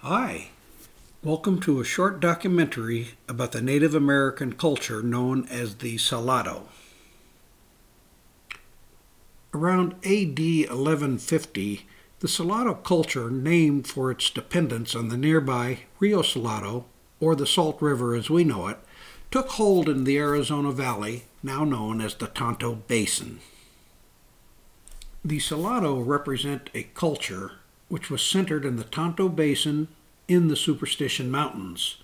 Hi, welcome to a short documentary about the Native American culture known as the Salado. Around AD 1150, the Salado culture, named for its dependence on the nearby Rio Salado, or the Salt River as we know it, took hold in the Arizona Valley, now known as the Tonto Basin. The Salado represent a culture which was centered in the Tonto Basin in the Superstition Mountains.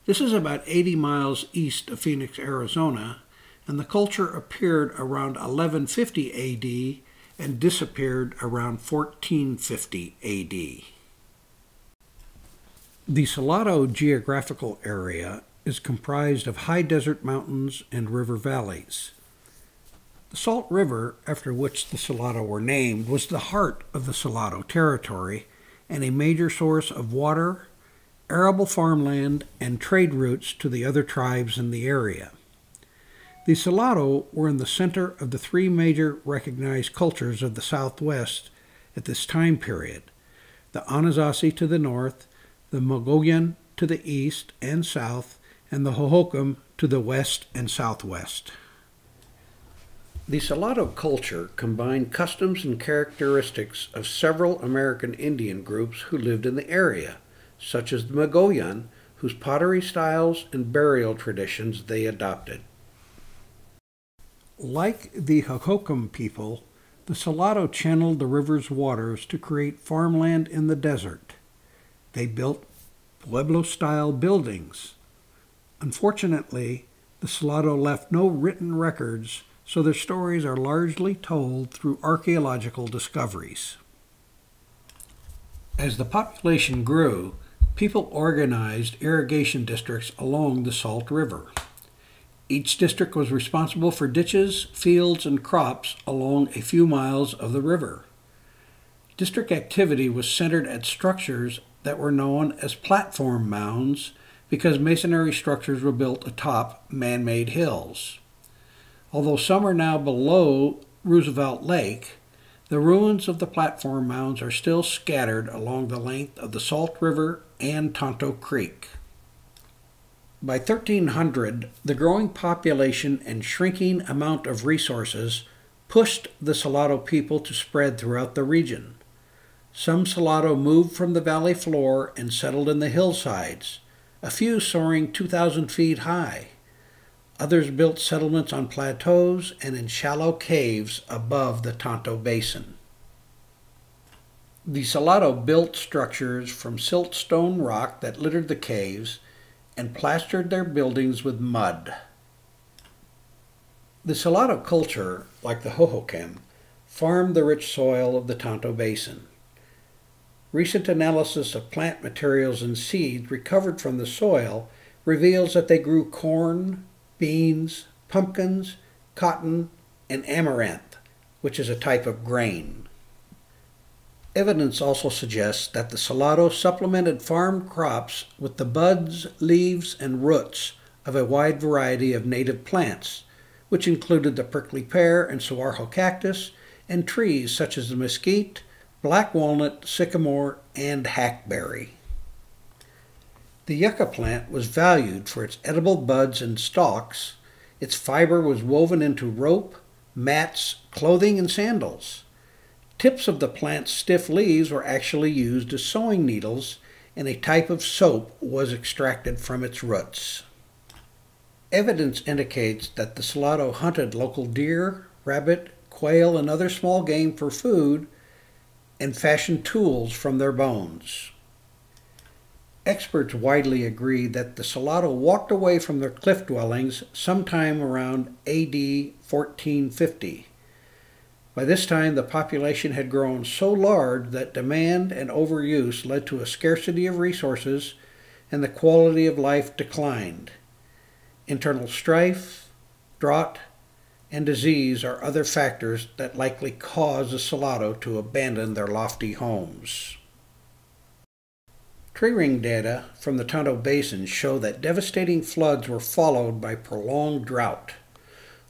This is about 80 miles east of Phoenix, Arizona, and the culture appeared around 1150 AD and disappeared around 1450 AD. The Salado geographical area is comprised of high desert mountains and river valleys. The Salt River, after which the Salado were named, was the heart of the Salado territory and a major source of water, arable farmland, and trade routes to the other tribes in the area. The Salado were in the center of the three major recognized cultures of the Southwest at this time period: the Anasazi to the north, the Mogollon to the east and south, and the Hohokam to the west and southwest. The Salado culture combined customs and characteristics of several American Indian groups who lived in the area, such as the Mogollon, whose pottery styles and burial traditions they adopted. Like the Hohokam people, the Salado channeled the river's waters to create farmland in the desert. They built Pueblo-style buildings. Unfortunately, the Salado left no written records, so their stories are largely told through archaeological discoveries. As the population grew, people organized irrigation districts along the Salt River. Each district was responsible for ditches, fields, and crops along a few miles of the river. District activity was centered at structures that were known as platform mounds because masonry structures were built atop man-made hills. Although some are now below Roosevelt Lake, the ruins of the platform mounds are still scattered along the length of the Salt River and Tonto Creek. By 1300, the growing population and shrinking amount of resources pushed the Salado people to spread throughout the region. Some Salado moved from the valley floor and settled in the hillsides, a few soaring 2,000 feet high. Others built settlements on plateaus and in shallow caves above the Tonto Basin. The Salado built structures from siltstone rock that littered the caves and plastered their buildings with mud. The Salado culture, like the Hohokam, farmed the rich soil of the Tonto Basin. Recent analysis of plant materials and seeds recovered from the soil reveals that they grew corn, beans, pumpkins, cotton, and amaranth, which is a type of grain. Evidence also suggests that the Salado supplemented farm crops with the buds, leaves, and roots of a wide variety of native plants, which included the prickly pear and saguaro cactus, and trees such as the mesquite, black walnut, sycamore, and hackberry. The yucca plant was valued for its edible buds and stalks. Its fiber was woven into rope, mats, clothing, and sandals. Tips of the plant's stiff leaves were actually used as sewing needles, and a type of soap was extracted from its roots. Evidence indicates that the Salado hunted local deer, rabbit, quail, and other small game for food, and fashioned tools from their bones. Experts widely agree that the Salado walked away from their cliff dwellings sometime around AD 1450. By this time, the population had grown so large that demand and overuse led to a scarcity of resources, and the quality of life declined. Internal strife, drought, and disease are other factors that likely caused the Salado to abandon their lofty homes. Tree ring data from the Tonto Basin show that devastating floods were followed by prolonged drought.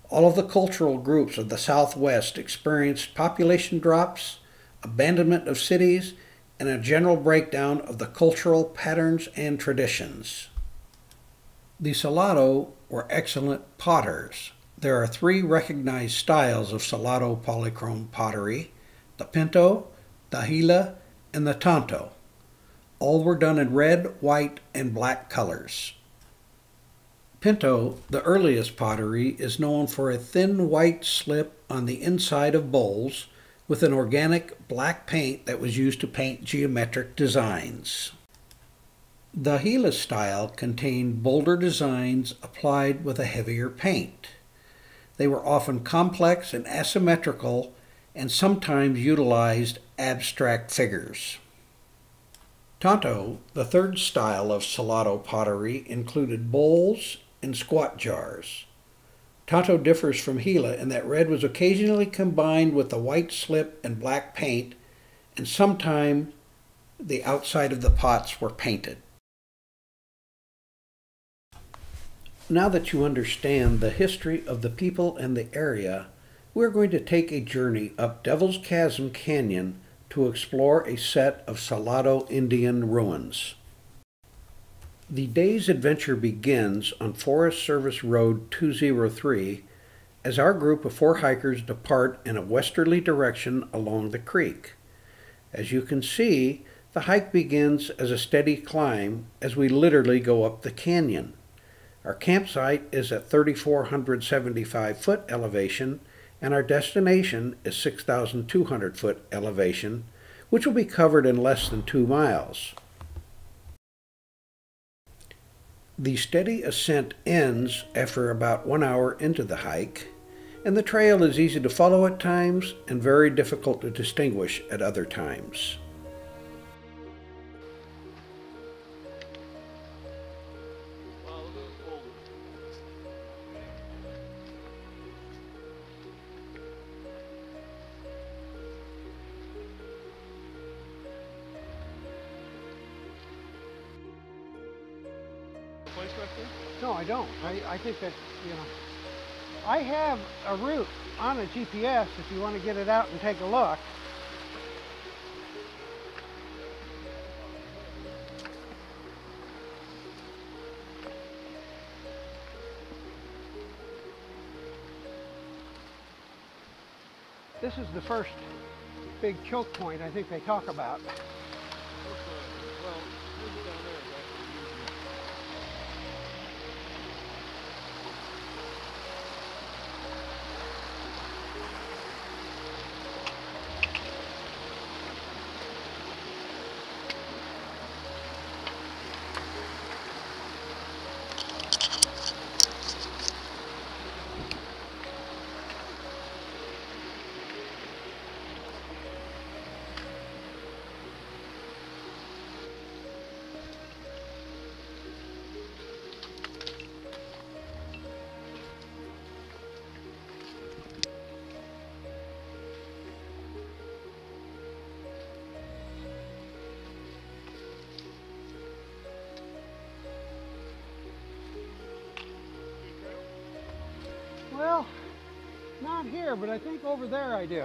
All of the cultural groups of the Southwest experienced population drops, abandonment of cities, and a general breakdown of the cultural patterns and traditions. The Salado were excellent potters. There are three recognized styles of Salado polychrome pottery: the Pinto, the Gila, and the Tanto. All were done in red, white, and black colors. Pinto, the earliest pottery, is known for a thin white slip on the inside of bowls with an organic black paint that was used to paint geometric designs. The Gila style contained bolder designs applied with a heavier paint. They were often complex and asymmetrical and sometimes utilized abstract figures. Tanto, the third style of Salado pottery, included bowls and squat jars. Tanto differs from Gila in that red was occasionally combined with the white slip and black paint, and sometimes the outside of the pots were painted. Now that you understand the history of the people and the area, we're going to take a journey up Devil's Chasm Canyon to explore a set of Salado Indian ruins. The day's adventure begins on Forest Service Road 203 as our group of 4 hikers depart in a westerly direction along the creek. As you can see, the hike begins as a steady climb as we literally go up the canyon. Our campsite is at 3,475 foot elevation, and our destination is 6,200 foot elevation, which will be covered in less than 2 miles. The steady ascent ends after about 1 hour into the hike, and the trail is easy to follow at times and very difficult to distinguish at other times. No, I don't. I think that, I have a route on a GPS if you want to get it out and take a look. This is the first big choke point I think they talk about. Well, not here, but I think over there I do.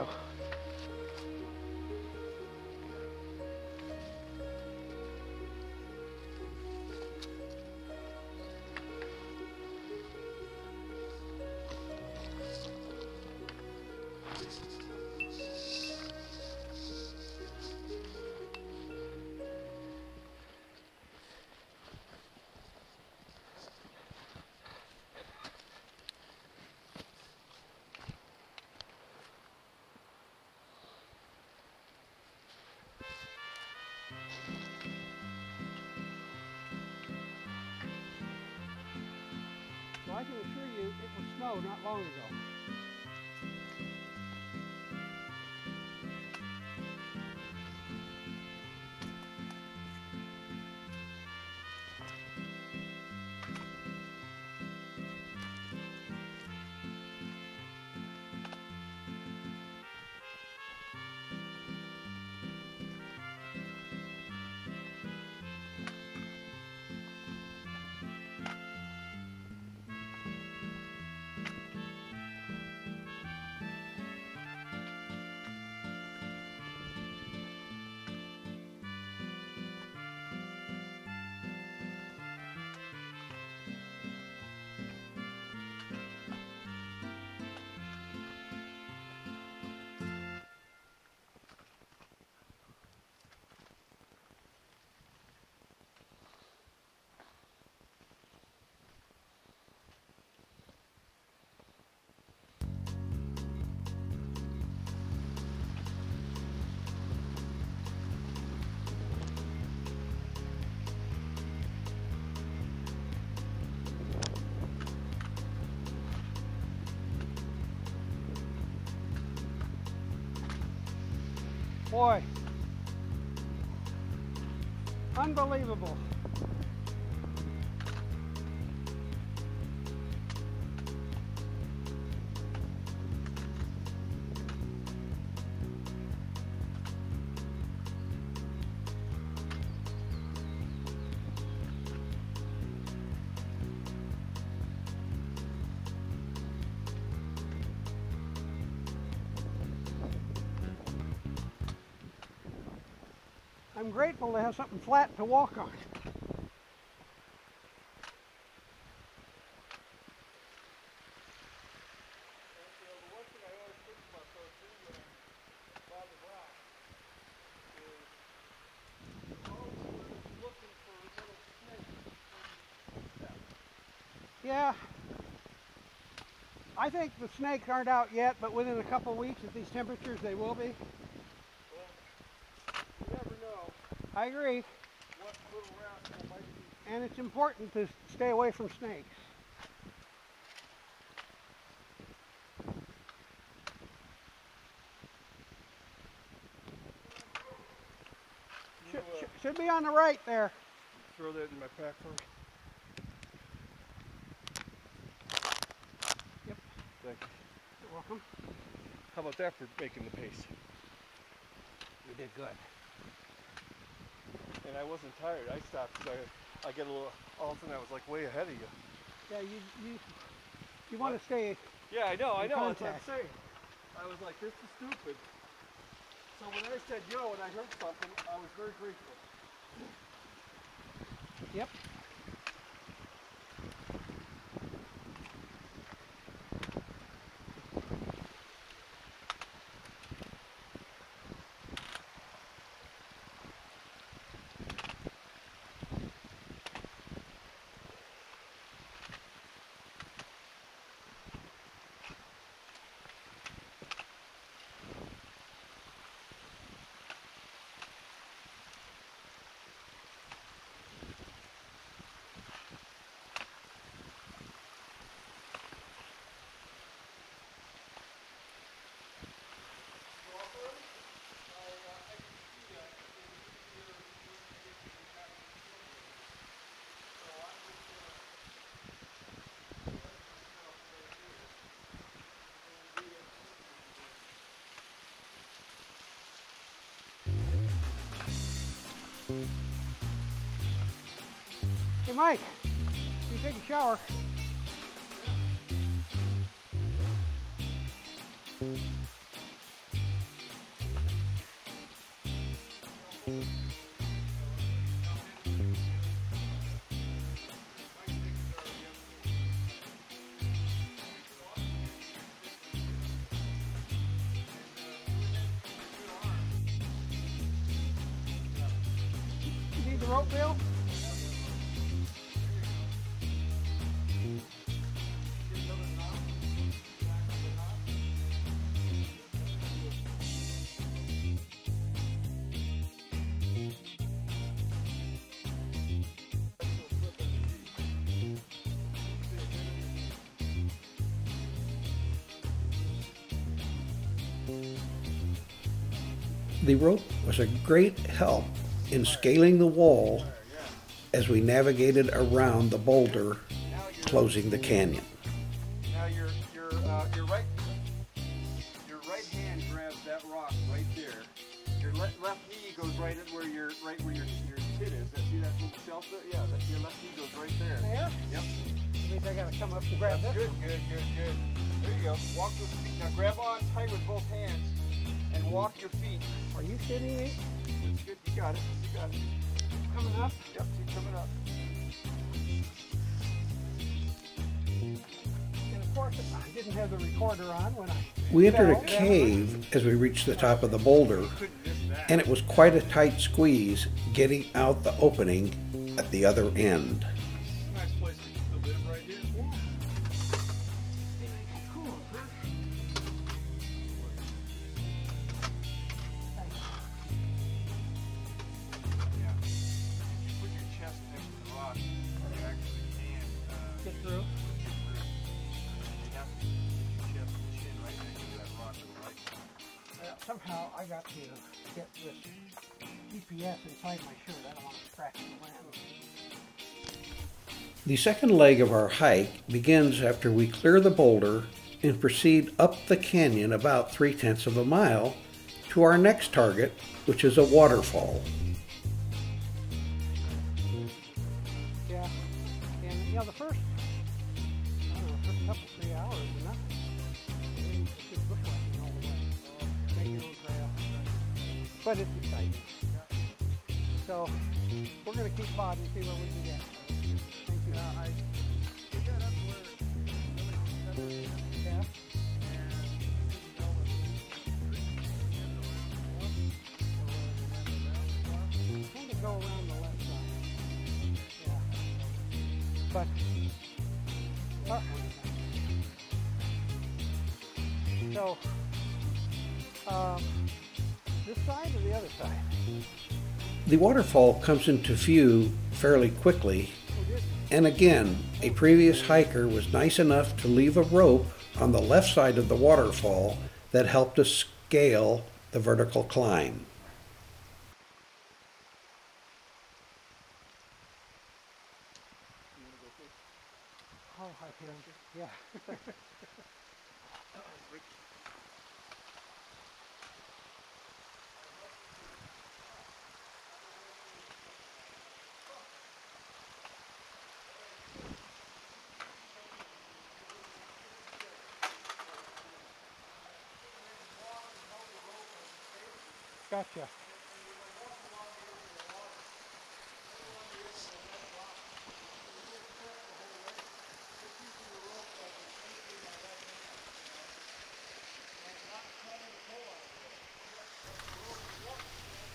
Well, I can assure you it was snow not long ago. boy. Unbelievable. I'm grateful to have something flat to walk on. Yeah, I think the snakes aren't out yet, but within a couple of weeks at these temperatures they will be. You never know I agree. what little rascal might be. And it's important to stay away from snakes. Should be on the right there. Throw that in my pack for me. Yep. Thank you. You're welcome. How about that for making the pace? You did good. And I wasn't tired. I stopped because I get a little, all of a sudden I was like way ahead of you. Yeah, you want to stay. Yeah, I know, that's what I'm Contact. saying. I was like, this is stupid. So when I said yo and I heard something, I was very grateful. Yep. Hey Mike, you take a shower. You need the rope, Bill? The rope was a great help in scaling the wall as we navigated around the boulder closing the canyon. Now your right hand grabs that rock right there. Your left knee goes right at where your tit is. See that little shelf there? Yeah, your left knee goes right there. There? Yep. That means I gotta come up to grab this. Good. There you go. Walk with the feet. Now grab on tight with both hands and walk your feet. Are you kidding me? That's good. You got it. Coming up? Yep, keep coming up. And of course, I didn't have the recorder on when I... We entered a cave as we reached the top of the boulder, and it was quite a tight squeeze getting out the opening at the other end. Nice place to live right here. Yeah. Cool, huh? Yeah. If you put your chest next to the rock, you actually can Get through. get through. You have to keep your chest and chin right next to that rock to the right. Yeah, somehow I got to get this GPS inside my shirt. I don't want to scratch the lens. The second leg of our hike begins after we clear the boulder and proceed up the canyon about 3/10 of a mile to our next target, which is a waterfall. Yeah, and you know, the first, I don't know, first couple, 3 hours or nothing. It's just bushwhacking all the way. So make your own trail. But it's exciting. So we're going to keep plodding and see what we can get. Thank you. We got up where Yeah. Kind of go around the left side. Yeah. But so this side or the other side? The waterfall comes into view fairly quickly, and again, a previous hiker was nice enough to leave a rope on the left side of the waterfall that helped us scale the vertical climb. Oh, I can. Yeah. Gotcha.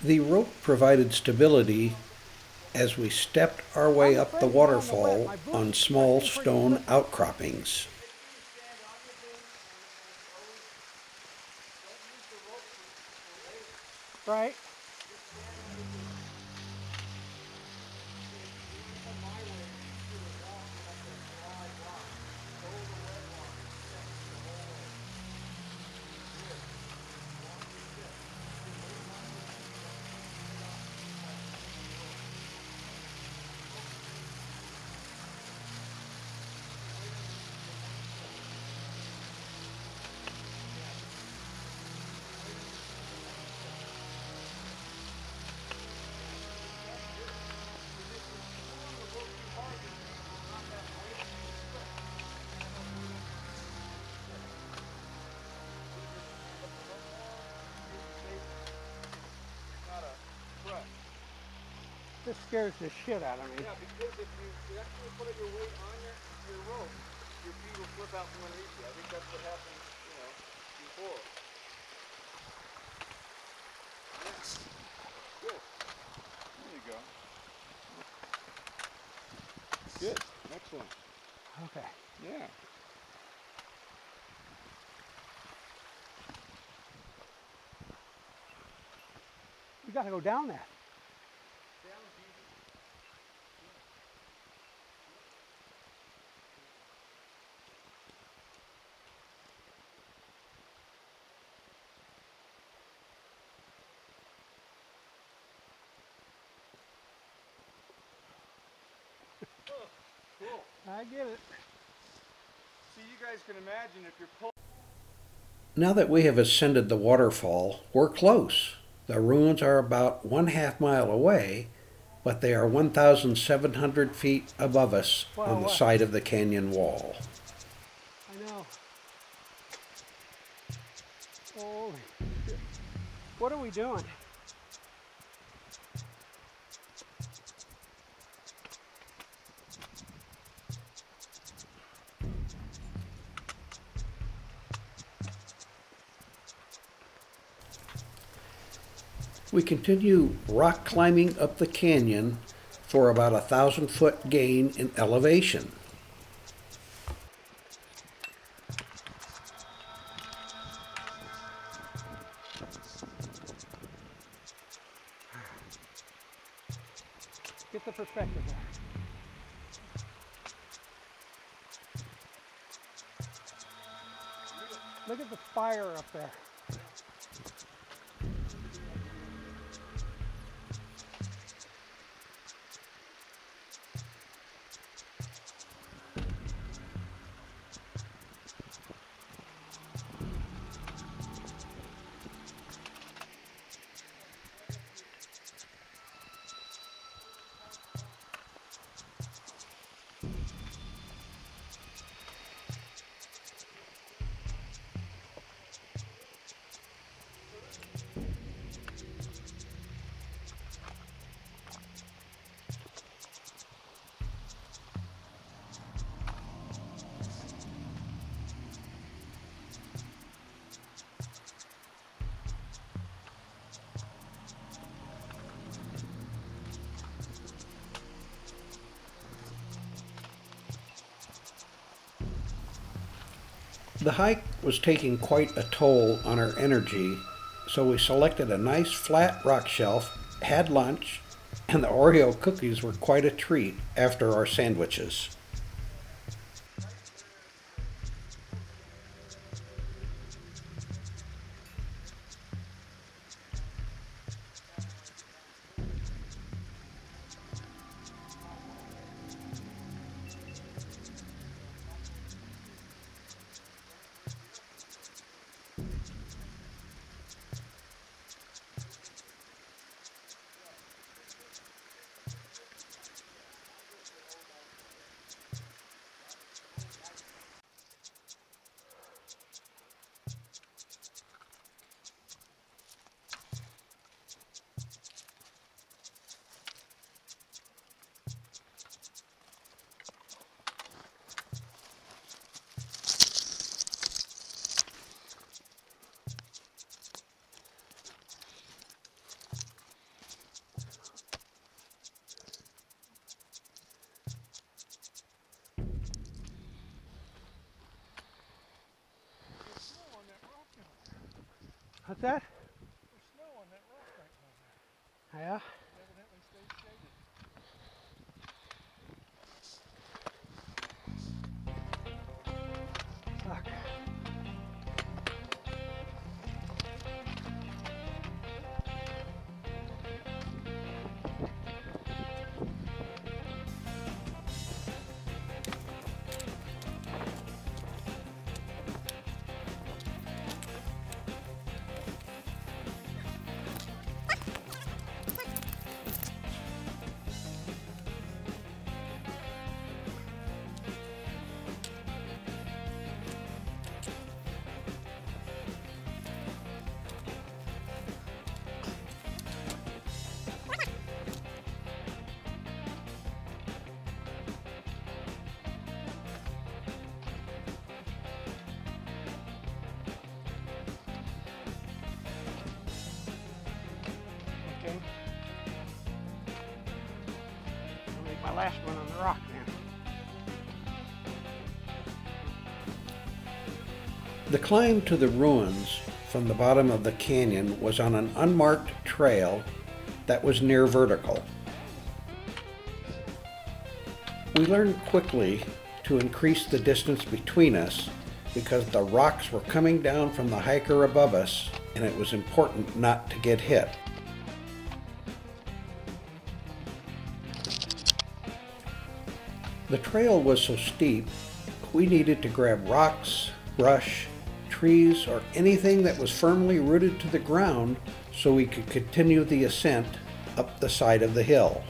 The rope provided stability as we stepped our way up the waterfall on small stone outcroppings. Right. This scares the shit out of me. Yeah, because if you actually put your weight on your rope, your feet will flip out from underneath you. I think that's what happened, before. Yes. Good. There you go. Good. Excellent. Okay. Yeah. You got to go down that. Cool. I get it. See, you guys can imagine if you're pulling. Now that we have ascended the waterfall, we're close. The ruins are about 1/2 mile away, but they are 1,700 feet above us on the side of the canyon wall. I know. Holy shit. What are we doing? We continue rock climbing up the canyon for about 1,000-foot gain in elevation. Get the perspective there. Look at the fire up there. The hike was taking quite a toll on our energy, so we selected a nice flat rock shelf, had lunch, and the Oreo cookies were quite a treat after our sandwiches. What's that? There's snow on that rock right down there. Yeah. It evidently stays shaded. Fuck. Okay. I'll make my last one on the rock then. The climb to the ruins from the bottom of the canyon was on an unmarked trail that was near vertical. We learned quickly to increase the distance between us because the rocks were coming down from the hiker above us and it was important not to get hit. The trail was so steep, we needed to grab rocks, brush, trees, or anything that was firmly rooted to the ground so we could continue the ascent up the side of the hill.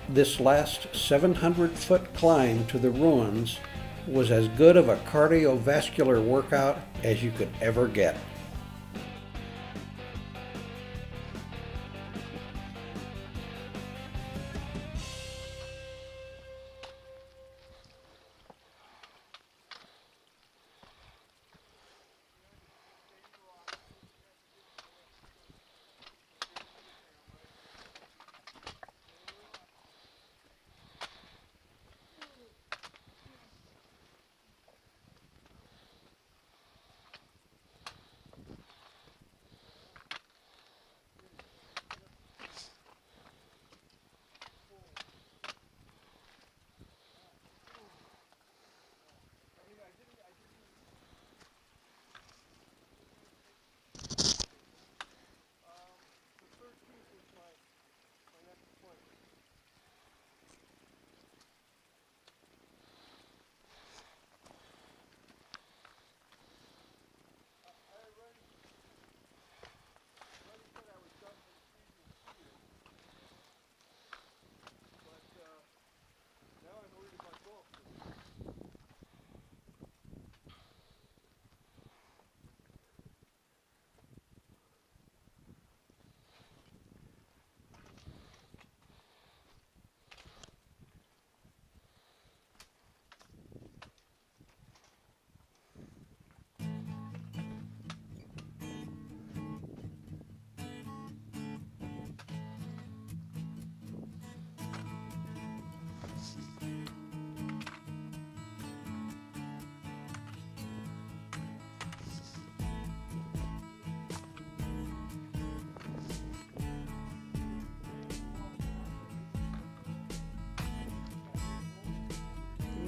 This last 700-foot climb to the ruins was as good of a cardiovascular workout as you could ever get.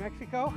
Mexico.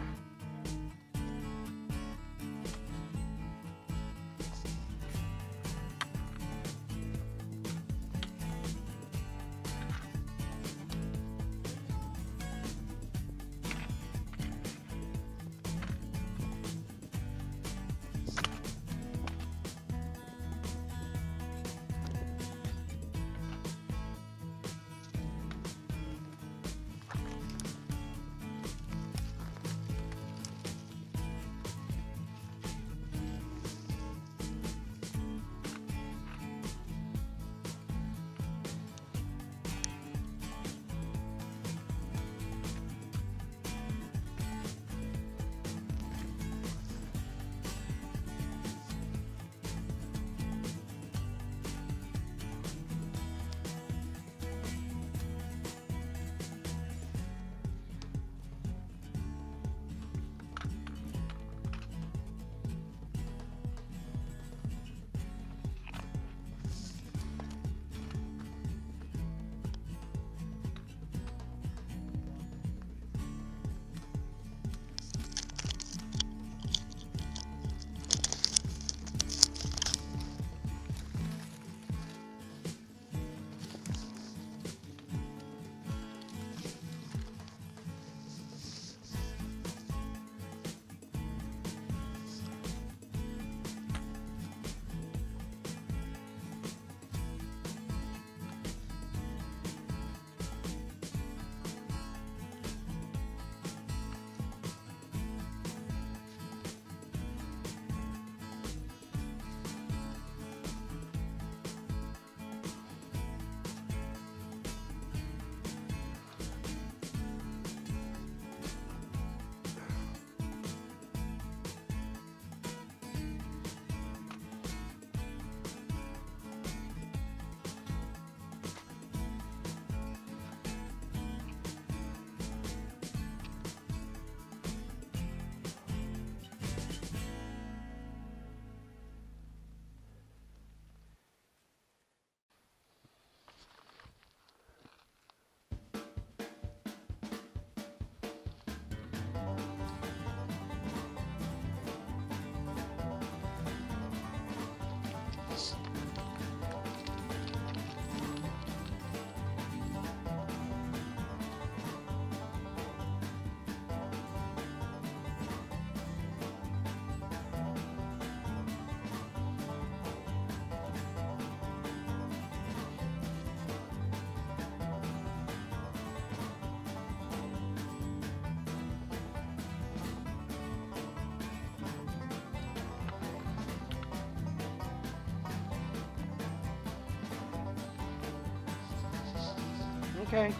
Okay.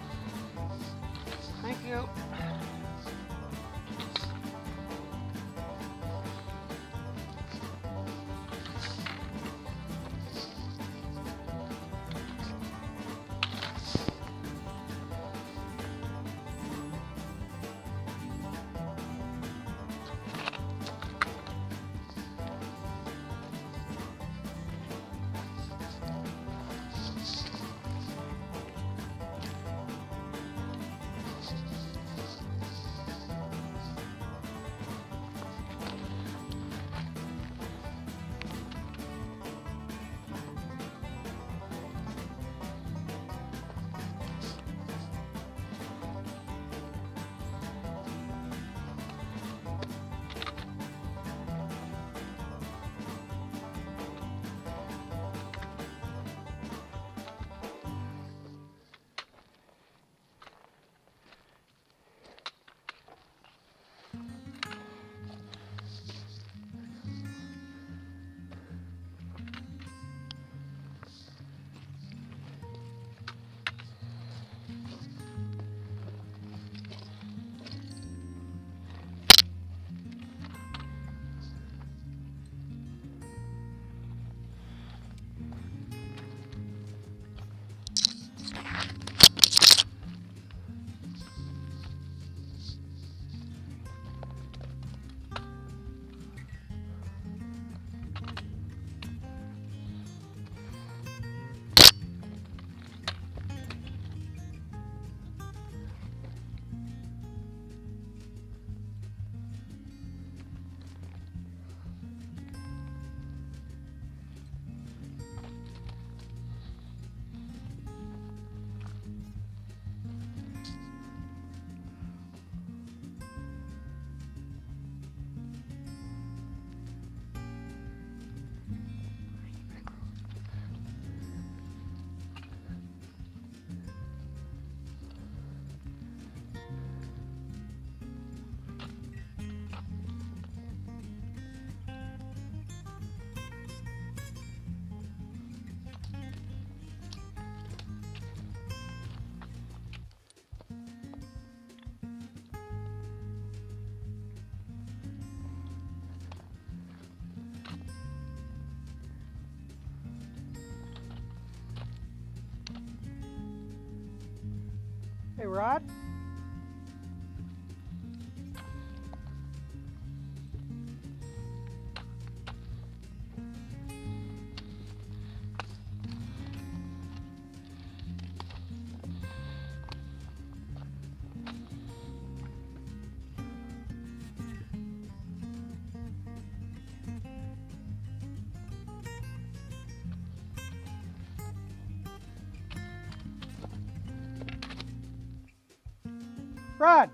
Thank you. Hey, Rod. Rod.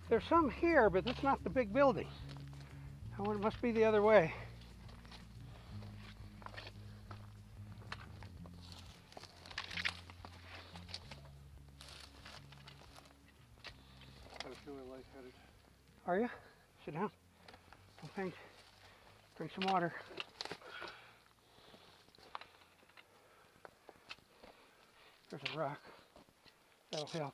There's some here, but that's not the big building. Oh, it must be the other way. I'm feeling lightheaded. Are you? Sit down. Okay. Drink some water. There's a rock. That'll help.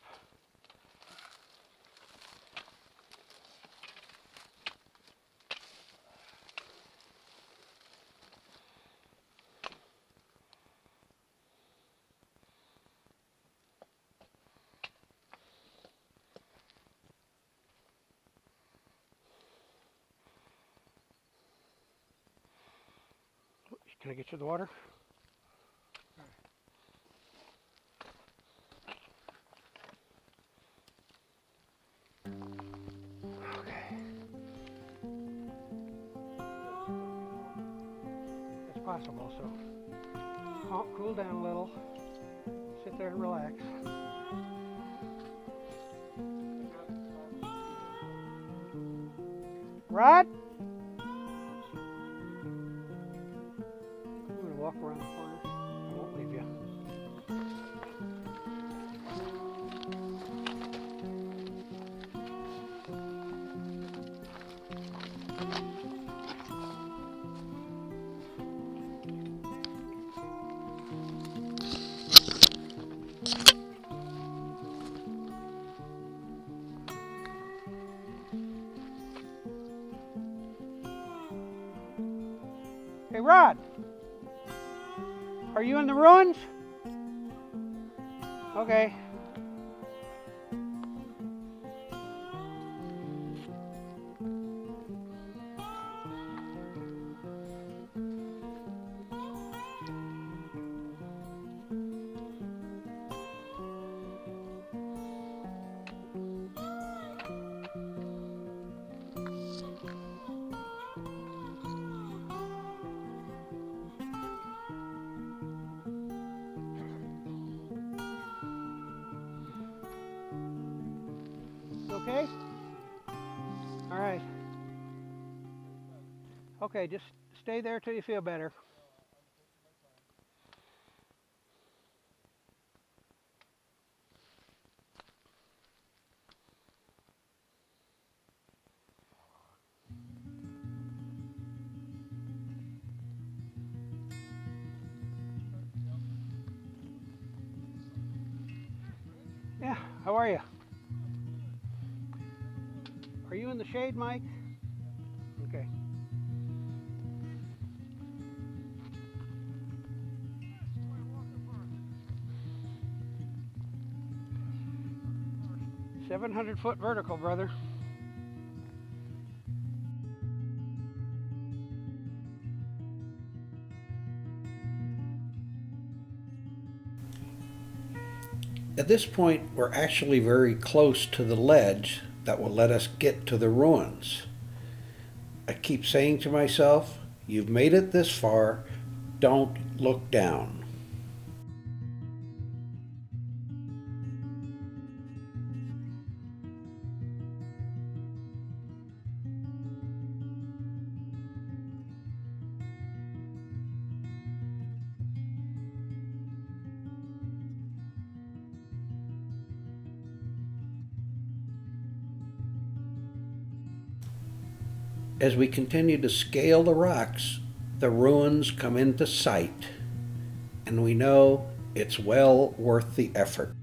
Can I get you the water? Okay. It's possible, so cool down a little. Sit there and relax. Rod? Walk around the corner. I won't leave you. Hey, Rod. Are you in the ruins? Okay. Okay? All right. Okay, just stay there till you feel better. Yeah, how are you? Are you in the shade, Mike? Okay. $700-foot vertical, brother. At this point, we're actually very close to the ledge that will let us get to the ruins. I keep saying to myself, you've made it this far, don't look down. As we continue to scale the rocks, the ruins come into sight, and we know it's well worth the effort.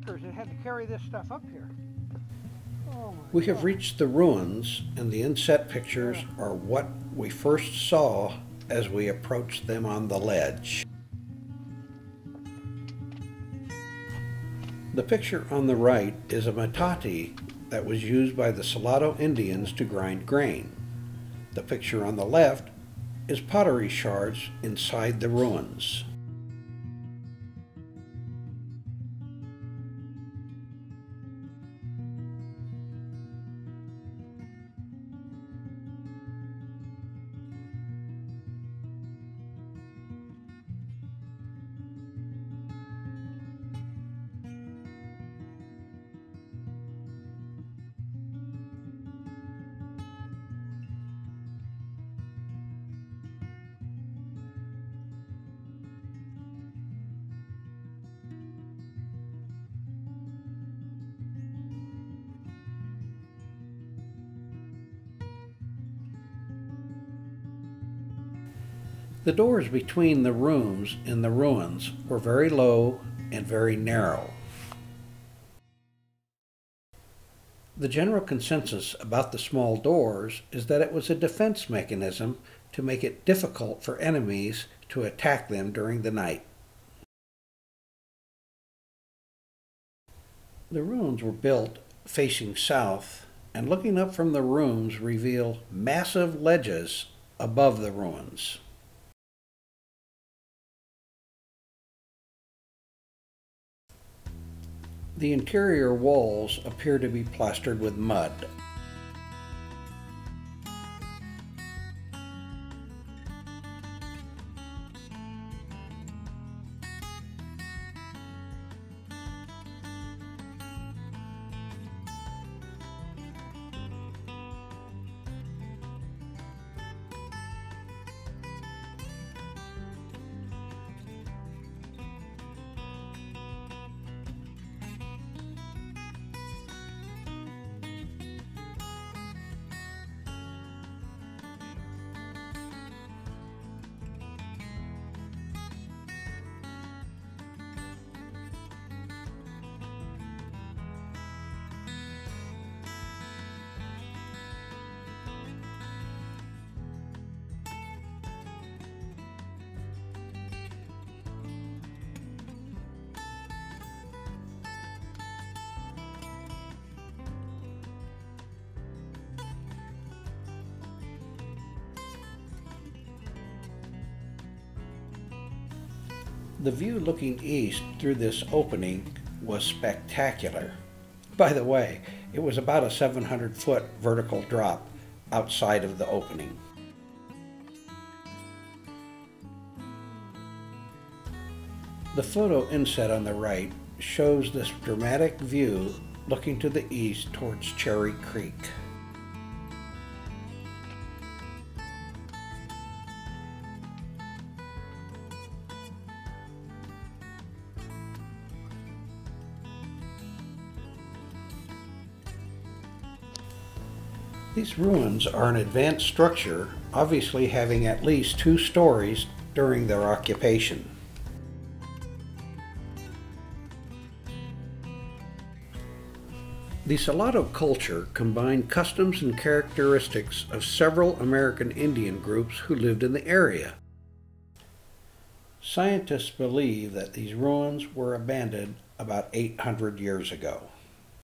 It had to carry this stuff up here. Oh my We have God. reached the ruins, and the inset pictures are what we first saw as we approached them on the ledge. The picture on the right is a metate that was used by the Salado Indians to grind grain. The picture on the left is pottery shards inside the ruins. The doors between the rooms in the ruins were very low and very narrow. The general consensus about the small doors is that it was a defense mechanism to make it difficult for enemies to attack them during the night. The ruins were built facing south, and looking up from the rooms reveal massive ledges above the ruins. The interior walls appear to be plastered with mud. The view looking east through this opening was spectacular. By the way, it was about a 700-foot vertical drop outside of the opening. The photo inset on the right shows this dramatic view looking to the east towards Cherry Creek. These ruins are an advanced structure, obviously having at least 2 stories during their occupation. The Salado culture combined customs and characteristics of several American Indian groups who lived in the area. Scientists believe that these ruins were abandoned about 800 years ago.